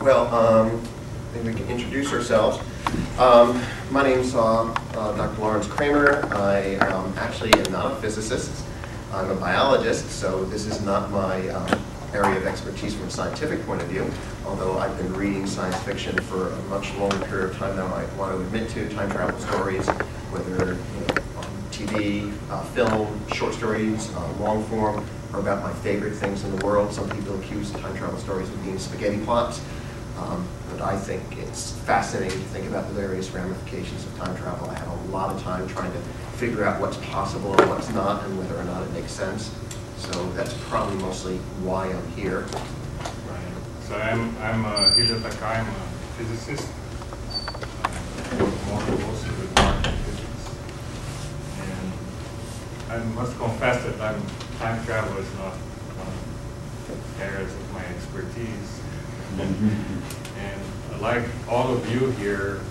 Well, maybe we can introduce ourselves. My name's Dr. Lawrence Kramer. I actually am not a physicist. I'm a biologist, so this is not my area of expertise from a scientific point of view, although I've been reading science fiction for a much longer period of time than I want to admit to. Time travel stories, whether TV, film, short stories, long form, are about my favorite things in the world. Some people accuse time travel stories of being spaghetti plots, but I think it's fascinating to think about the various ramifications of time travel. I have a lot of time trying to figure out what's possible and what's not, and whether or not it makes sense. So that's probably mostly why I'm here. Right. So I'm Hijo Takai. I'm a physicist. I work more closely with quantum physics. And I must confess that time travel is not one of the areas of my expertise. And like all of you here,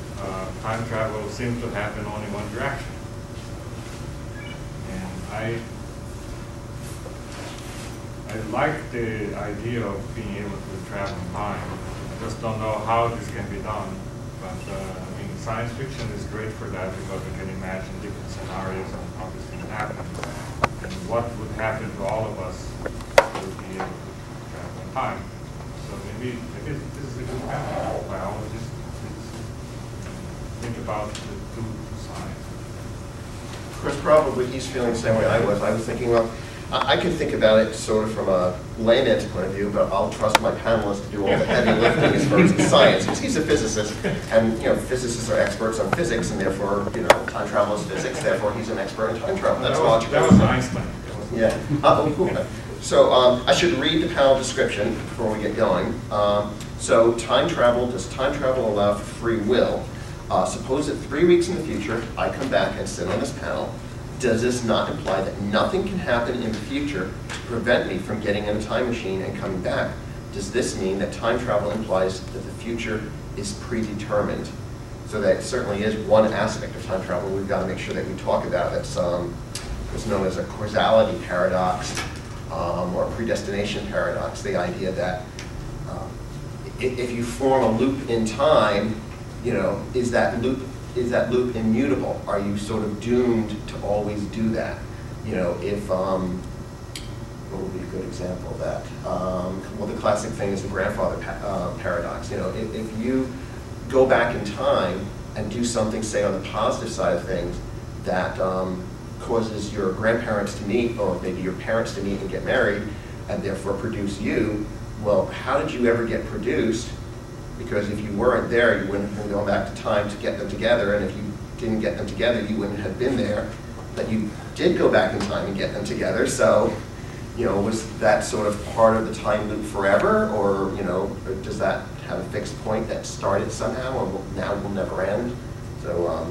time travel seems to happen only one direction. And I like the idea of being able to travel in time. I just don't know how this can be done. But I mean, science fiction is great for that because we can imagine different scenarios on how this can happen and what would happen to all of us to be able to travel in time. So maybe this is a good path. Biologists think about the two sides. Chris, probably he's feeling the same way I was. I was thinking, well, I can think about it sort of from a layman's point of view, but I'll trust my panelist to do all the heavy lifting as far as the science, because he's a physicist, and physicists are experts on physics, and therefore, time travel is physics. Therefore, he's an expert in time travel. That's logical. That was Einstein. Yeah. So I should read the panel description before we get going. So time travel, does time travel allow for free will? Suppose that 3 weeks in the future, I come back and sit on this panel. Does this not imply that nothing can happen in the future to prevent me from getting in a time machine and coming back? Does this mean that time travel implies that the future is predetermined? So that certainly is one aspect of time travel we've got to make sure that we talk about. That's what's known as a causality paradox or predestination paradox, the idea that if you form a loop in time, is that loop immutable? Are you sort of doomed to always do that? What would be a good example of that? Well, the classic thing is the grandfather paradox. If you go back in time and do something, say, on the positive side of things that causes your grandparents to meet, or maybe your parents to meet and get married, and therefore produce you, well, how did you ever get produced? Because if you weren't there, you wouldn't have been going back to time to get them together, and if you didn't get them together, you wouldn't have been there. But you did go back in time and get them together, so, was that sort of part of the time loop forever, or, does that have a fixed point that started somehow, and now will never end? So,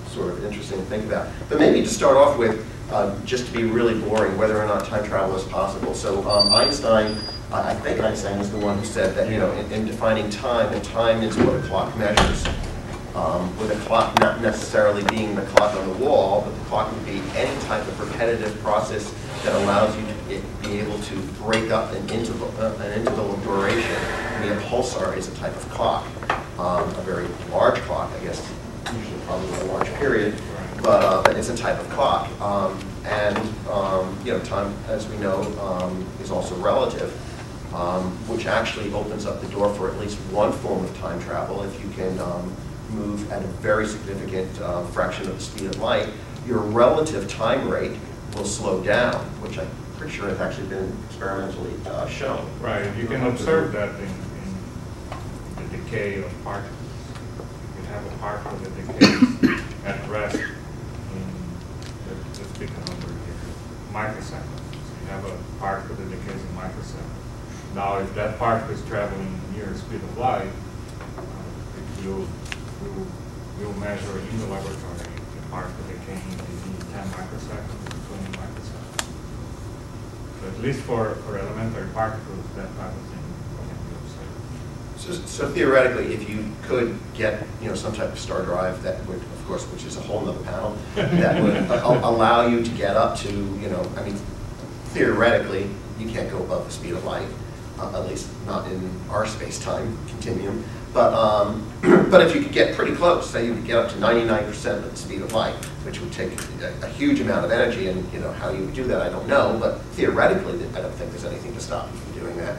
sort of interesting to think about. But maybe to start off with, just to be really boring, whether or not time travel is possible. So Einstein, I think Einstein was the one who said that, in defining time, and time is what a clock measures. With a clock not necessarily being the clock on the wall, but the clock would be any type of repetitive process that allows you to be able to break up an interval of duration. I mean, a pulsar is a type of clock, a very large clock, I guess, usually probably a large period, but it's a type of clock. Time, as we know, is also relative. Which actually opens up the door for at least one form of time travel. If you can move at a very significant fraction of the speed of light, your relative time rate will slow down, which I'm pretty sure has actually been experimentally shown. Right, you can observe that in the decay of particles. You can have a particle that decays at rest in, let's pick a number here, microseconds. So you have a particle that decays in microseconds. Now, if that particle is traveling near the speed of light, we'll measure in the laboratory the particle decaying between 10 microseconds to 20 microseconds. So at least for elementary particles, that type of thing can be observed. So theoretically, if you could get some type of star drive that would, of course, which is a whole nother panel, that would allow you to get up to, I mean, theoretically, you can't go above the speed of light. at least not in our space-time continuum. But, but if you could get pretty close, say you could get up to 99% of the speed of light, which would take a huge amount of energy, and how you would do that, I don't know, but theoretically, I don't think there's anything to stop you from doing that.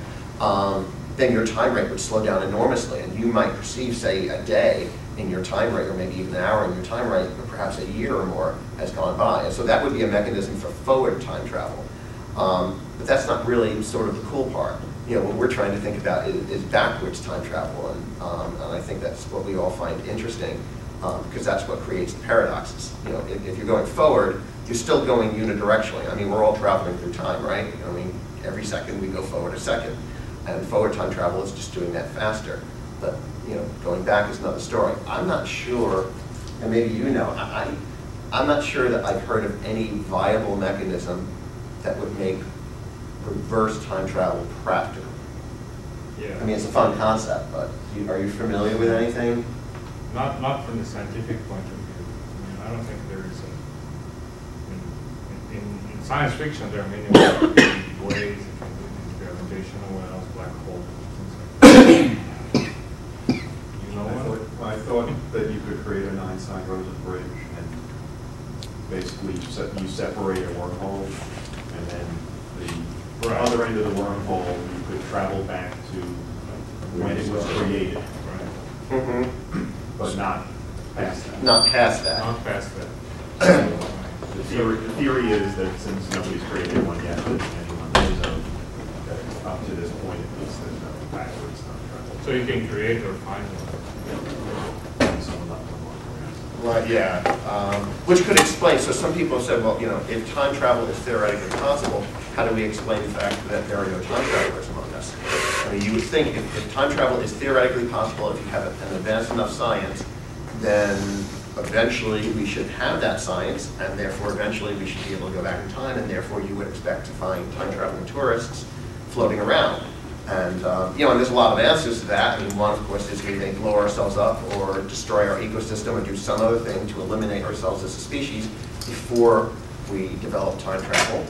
Then your time rate would slow down enormously, and you might perceive, say, a day in your time rate, or maybe even an hour in your time rate, or perhaps a year or more has gone by. And so that would be a mechanism for forward time travel. But that's not really sort of the cool part. What we're trying to think about is backwards time travel, and I think that's what we all find interesting, because that's what creates the paradoxes. If you're going forward, you're still going unidirectionally. I mean, we're all traveling through time, right? I mean, every second we go forward a second, and forward time travel is just doing that faster. But going back is another story. I'm not sure, and maybe I'm not sure that I've heard of any viable mechanism that would make reverse time travel practical. Yeah. I mean, it's a fun concept, but are you familiar with anything? Not from the scientific point of view. I mean, I don't think there is in science fiction there are many ways you can do these gravitational wells, black holes, things like that. I thought that you could create an Einstein-Rosen bridge, and basically you separate a wormhole, and then the other end of the wormhole you could travel back to when it was created. Right. Mm-hmm. But not past that. Not past that. Not past that. The theory is that since nobody's created one yet, that anyone knows of, that up to this point at least, there's no backwards time travel. So you can create or find one. Right, yeah. Which could explain, so some people have said, well, if time travel is theoretically possible, how do we explain the fact that there are no time travelers among us? I mean, you would think if time travel is theoretically possible, if you have an advanced enough science, then eventually we should have that science, and therefore eventually we should be able to go back in time, and therefore you would expect to find time traveling tourists floating around. And, and there's a lot of answers to that. I mean, one, of course, is we may blow ourselves up or destroy our ecosystem and do some other thing to eliminate ourselves as a species before we develop time travel.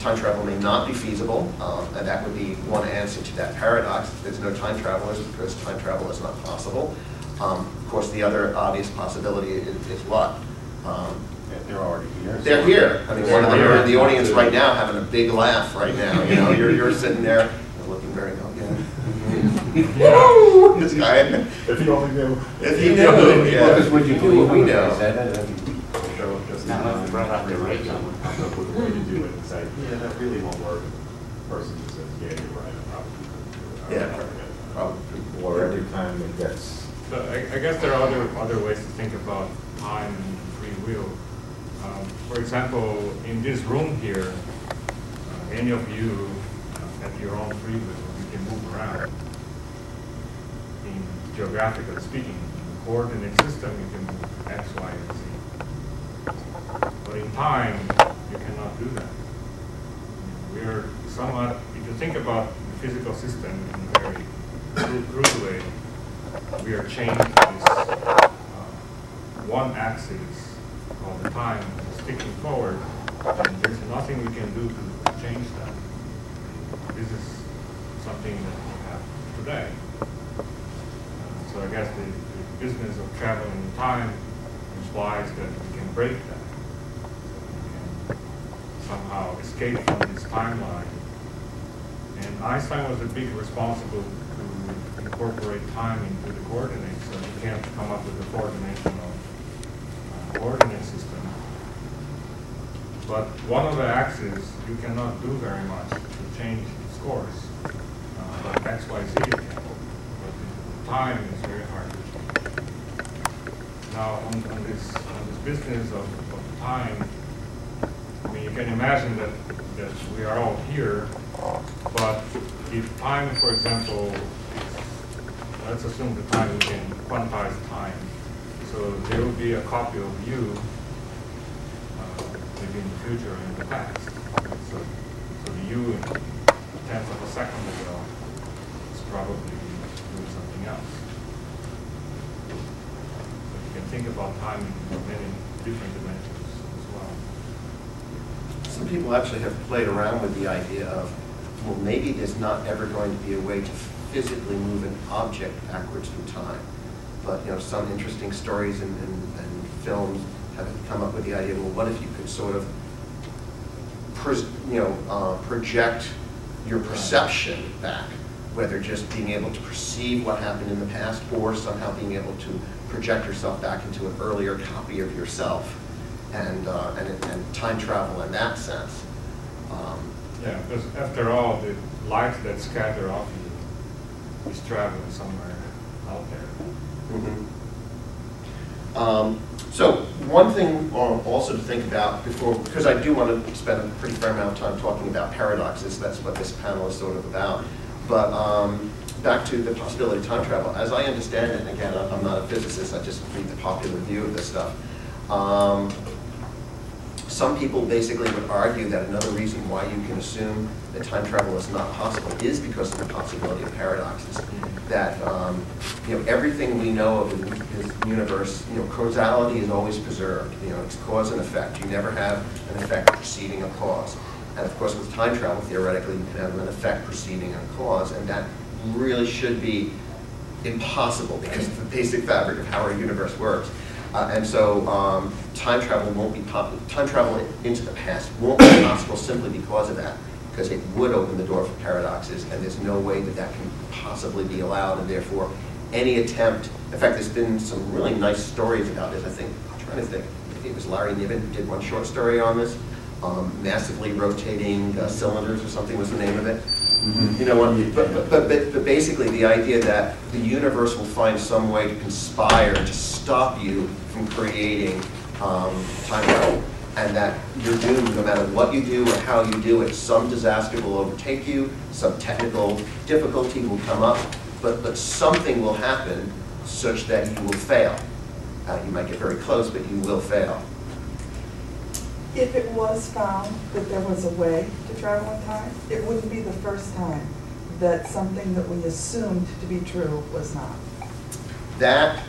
Time travel may not be feasible, and that would be one answer to that paradox. There's no time travelers because time travel is not possible. Of course, the other obvious possibility is what? They're already here. They're here. I mean, one of them are in the audience right now having a big laugh right now. You're sitting there looking very Woo! This guy. If you only knew. If you knew, yeah. Because would you do we know. Show up just in time, someone comes up with a way to do it and say, yeah, that really won't work. The person who says, yeah, you're right, I probably couldn't do it. Yeah, probably. Or every time it gets. So I guess there are other ways to think about time and free will. For example, in this room here, any of you at your own free will, you can move around. In geographically speaking, in the coordinate system, you can move X, Y, and Z. But in time, you cannot do that. We are somewhat, if you think about the physical system in a very crude way, we are chained to this one axis called the time, sticking forward, and there's nothing we can do to change that. This is something that we have today. So I guess the business of traveling in time implies that we can break that. So we can somehow escape from this timeline. And Einstein was a big responsible to incorporate time into the coordinates, so you can't come up with a coordination of coordinate system. But one of the axes you cannot do very much to change its course. But X, Y, Z you can. But time is very hard to change. Now on this business of time, I mean, you can imagine that we are all here, but if time, for example, let's assume the time, we can quantize time. So there will be a copy of you maybe in the future and in the past. So the you in a tenth of a second ago is probably doing something else. So you can think about time in many different dimensions as well. Some people actually have played around with the idea of well, maybe there's not ever going to be a way to physically move an object backwards through time. But some interesting stories and films have come up with the idea, well, what if you could sort of project your perception back, whether just being able to perceive what happened in the past or somehow being able to project yourself back into an earlier copy of yourself, and time travel in that sense. Yeah, because after all, the light that's scattered off you is traveling somewhere out there. Mm-hmm. So one thing also to think about before, because I do want to spend a pretty fair amount of time talking about paradoxes, that's what this panel is sort of about, but back to the possibility of time travel. As I understand it, and again, I'm not a physicist, I just read the popular view of this stuff. Some people basically would argue that another reason why you can assume that time travel is not possible is because of the possibility of paradoxes. That everything we know of in the universe, causality is always preserved. It's cause and effect. You never have an effect preceding a cause. And of course, with time travel, theoretically, you can have an effect preceding a cause, and that really should be impossible because of the basic fabric of how our universe works. And so time travel won't be time travel into the past won't be possible simply because of that, because it would open the door for paradoxes, and there's no way that that can possibly be allowed, and therefore any attempt. In fact, there's been some really nice stories about this. I'm trying to think. I think it was Larry Niven who did one short story on this. Massively rotating cylinders or something was the name of it. You know what? But basically, the idea that the universe will find some way to conspire to stop you from creating time travel, and that you're doomed no matter what you do or how you do it. Some disaster will overtake you, some technical difficulty will come up, but something will happen such that you will fail. You might get very close, but you will fail. If it was found that there was a way to travel in time, it wouldn't be the first time that something that we assumed to be true was not. That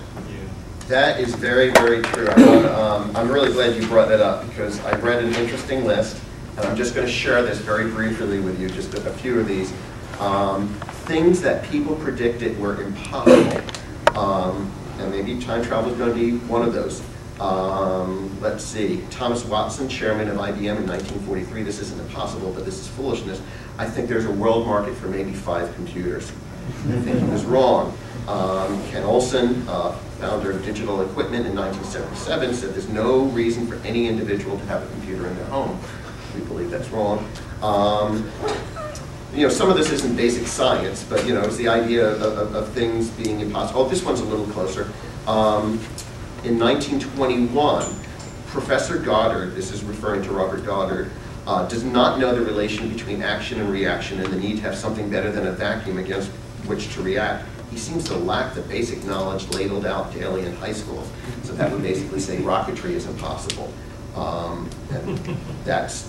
is very, very true. I'm really glad you brought that up, because I read an interesting list, and I'm just going to share this very briefly with you, just a few of these. Things that people predicted were impossible, and maybe time travel is going to be one of those. Let's see, Thomas Watson, chairman of IBM in 1943, this isn't impossible, but this is foolishness. I think there's a world market for maybe 5 computers. I think he was wrong. Ken Olsen, founder of Digital Equipment in 1977, said there's no reason for any individual to have a computer in their home. We believe that's wrong. Some of this isn't basic science, but it's the idea of things being impossible. Oh, this one's a little closer. In 1921, Professor Goddard, this is referring to Robert Goddard, does not know the relation between action and reaction and the need to have something better than a vacuum against which to react. He seems to lack the basic knowledge ladled out daily in high school. So that would basically say rocketry is impossible. And that's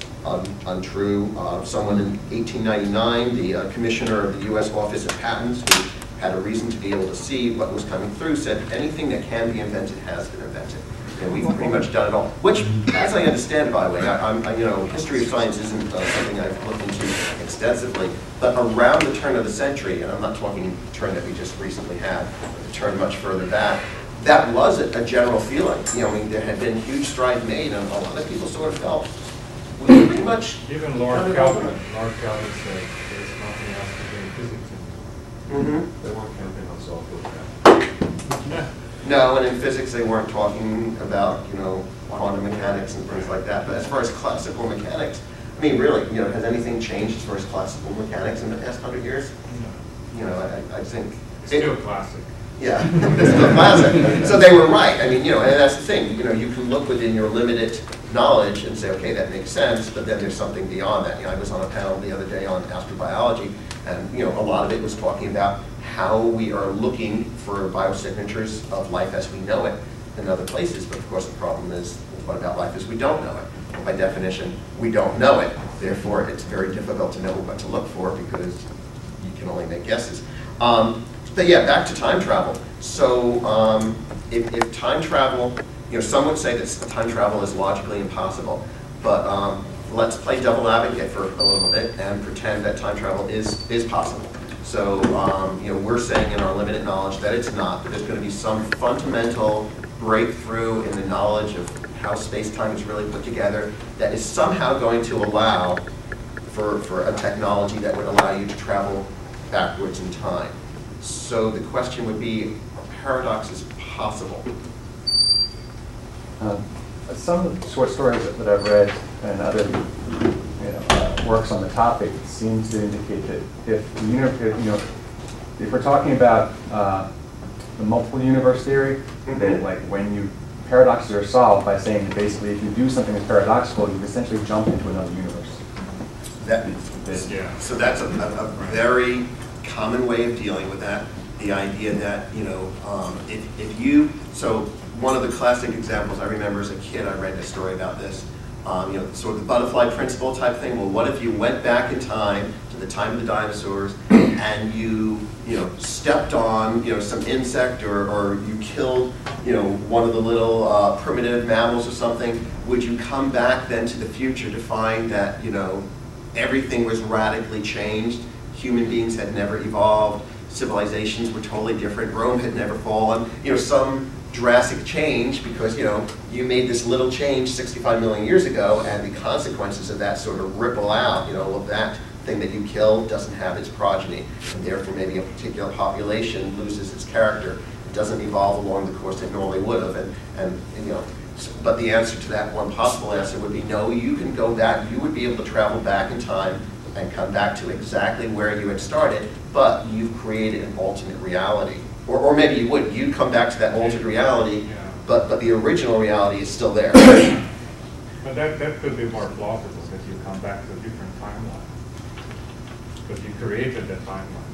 untrue. Someone in 1899, the commissioner of the U.S. Office of Patents, who had a reason to be able to see what was coming through, said anything that can be invented has been invented. And we've pretty much done it all. Which, as I understand, by the way, history of science isn't something I've looked into extensively, but around the turn of the century, and I'm not talking the turn that we just recently had, but the turn much further back, that was a general feeling. There had been huge strides made, and a lot of people sort of felt we pretty much. Even Lord Kelvin said there's nothing else to do in physics. They weren't counting on software. No, and in physics they weren't talking about quantum mechanics and things like that. But as far as classical mechanics, I mean, really, has anything changed as far as classical mechanics in the past 100 years? No. I think it's still classic. Yeah, it's still classic. So they were right. I mean, and that's the thing. You can look within your limited knowledge and say, okay, that makes sense. But then there's something beyond that. I was on a panel the other day on astrobiology, and a lot of it was talking about how we are looking for biosignatures of life as we know it in other places. But of course, the problem is, what about life as we don't know it? Well, by definition, we don't know it. Therefore, it's very difficult to know what to look for because you can only make guesses. But yeah, back to time travel. So if time travel, some would say that time travel is logically impossible, but let's play devil advocate for a little bit and pretend that time travel is possible. So, we're saying in our limited knowledge that it's not, but there's going to be some fundamental breakthrough in the knowledge of how space-time is really put together that is somehow going to allow for a technology that would allow you to travel backwards in time. So the question would be, are paradoxes possible? Some of the short stories that I've read and other works on the topic seem to indicate that if we're talking about the multiple universe theory, that like when paradoxes are solved by saying that basically if you do something that's paradoxical, you essentially jump into another universe. So that's a very common way of dealing with that. The idea that, so one of the classic examples I remember as a kid, I read a story about this, sort of the butterfly principle type thing. Well, what if you went back in time to the time of the dinosaurs and you stepped on, some insect or you killed, one of the little primitive mammals or something? Would you come back then to the future to find that, everything was radically changed? Human beings had never evolved. Civilizations were totally different. Rome had never fallen. Some drastic change because, you made this little change 65 million years ago, and the consequences of that sort of ripple out. Of that thing that you killed doesn't have its progeny, and therefore maybe a particular population loses its character. It doesn't evolve along the course it normally would have, but the answer to that, one possible answer would be no, you can go back, you would be able to travel back in time and come back to exactly where you had started, but you've created an alternate reality. Or maybe you wouldn't, you'd come back to that alternate reality, but the original reality is still there. But that could be more plausible, that you come back to a different timeline, because you created that timeline.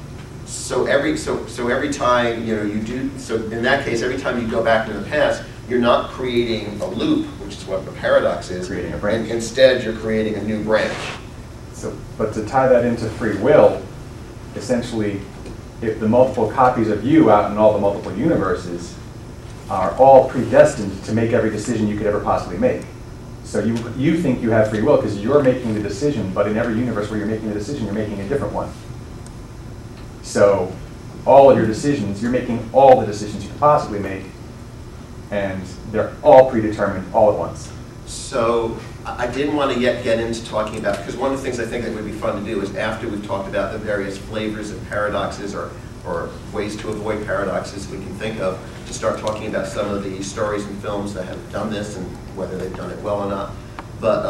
So every time you do, so in that case, every time you go back into the past, you're not creating a loop, which is what the paradox is. Creating a branch. Instead, you're creating a new branch. So, but to tie that into free will, essentially, if the multiple copies of you out in all the multiple universes are all predestined to make every decision you could ever possibly make. So you think you have free will because you're making the decision, but in every universe where you're making the decision, you're making a different one. So all of your decisions, you're making all the decisions you could possibly make, and they're all predetermined all at once. So I didn't want to yet get into talking about, because one of the things I think that would be fun to do is after we've talked about the various flavors of paradoxes or ways to avoid paradoxes we can think of, to start talking about some of the stories and films that have done this and whether they've done it well or not. But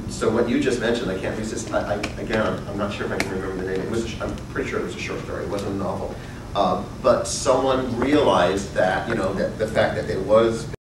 so what you just mentioned, I can't resist. Again, I'm not sure if I can remember the name. I'm pretty sure it was a short story. It wasn't a novel. But someone realized that that the fact that there was